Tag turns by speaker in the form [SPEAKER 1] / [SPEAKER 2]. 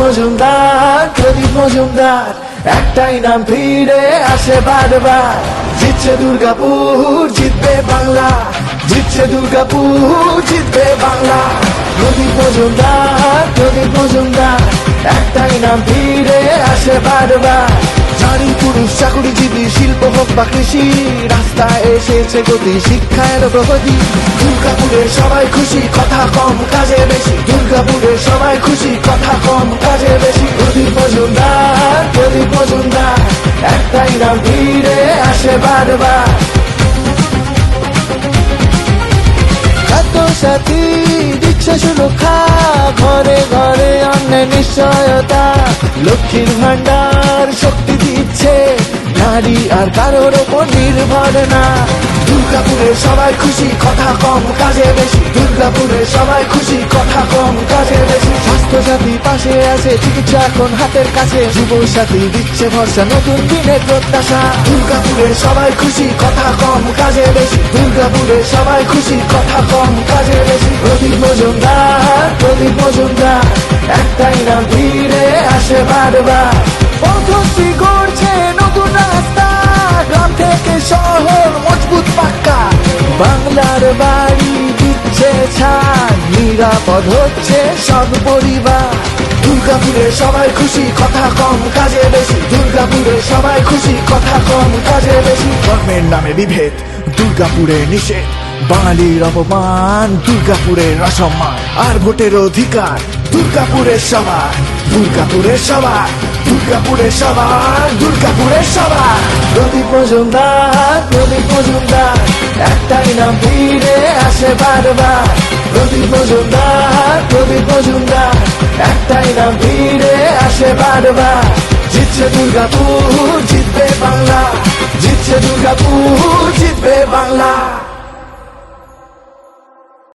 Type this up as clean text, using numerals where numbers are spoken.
[SPEAKER 1] মজুমদার, প্রদীপ মজুমদার, একটাই নাম ফিরে আসে বারবার। জিতছে দুর্গাপুর, জিতবে বাংলা, জিতছে দুর্গাপুর, জিতবে বাংলা। প্রদীপ মজুমদার, প্রদীপ মজুমদার, একটাই নাম ফিরে আসে বারবার। নারী পুরুষ চাকুরিজীবী, শিল্প হোক বা কৃষি, রাস্তায় এসেছে গতি, শিক্ষায় প্রগতি। দুর্গাপুরে সবাই খুশি, কথা কম কাজে বেশি। দুর্গাপুরে সবাই খুশি, কথা কম কাজে বেশি। প্রদীপ মজুমদার, প্রদীপ মজুমদার, একটাই নাম ফিরে আসে বারবার। সাথী দিচ্ছে সুরক্ষা, ঘরে ঘরে অন্যায় নিশ্চয়তা। লক্ষ্মীর ভান্ডার শক্তি দিচ্ছে, নারী আর কারোর ওপর নির্ভর না। দুর্গাপুরে সবাই খুশি, কথা কম কাজে বেশি। দুর্গাপুরে সবাই খুশি, কথা কম কাজে বেশি। স্বাস্থ্য সাথী পাশে আছে, চিকিৎসা এখন হাতের কাছে। যুব সাথী দিচ্ছে ভরসা, নতুন দিনের প্রত্যাশা। দুর্গাপুরে সবাই খুশি, কথা কম কাজে বেশি। দুর্গাপুরে সবাই খুশি, কথা কম কাজে বেশি। প্রদীপ মজুমদার, প্রদীপ মজুমদার, একটাই নাম ফিরে আসে বারবার। পথশ্রী গড়ছে নতুন রাস্তা, গ্রাম থেকে শহর মজবুত পাক্কা। বাংলার বাড়ি দিচ্ছে ছাড়, নিরাপদ হচ্ছে সব পরিবার। দুর্গাপুরে সবাই খুশি, কথা কম কাজে বেশি। দুর্গাপুরে সবাই খুশি, কথা কম কাজে বেশি। ধর্মের নামে বিভেদ, দুর্গাপুরে নিষেধ। বাঙালির অপমান, দুর্গাপুরের অসম্মান। আর ভোটের অধিকার দুর্গাপুরের সবার, দুর্গাপুরের সবার, দুর্গাপুরের সবার, দুর্গাপুরের সবার। প্রদীপ মজুমদার, প্রদীপ মজুমদার, একটাই নাম ফিরে আসে বারবার। প্রদীপ মজুমদার, প্রদীপ মজুমদার, একটাই নাম ফিরে আসে বারবার। জিতছে দুর্গাপুর, জিতবে বাংলা, জিতছে দুর্গাপুর, জিতবে বাংলা।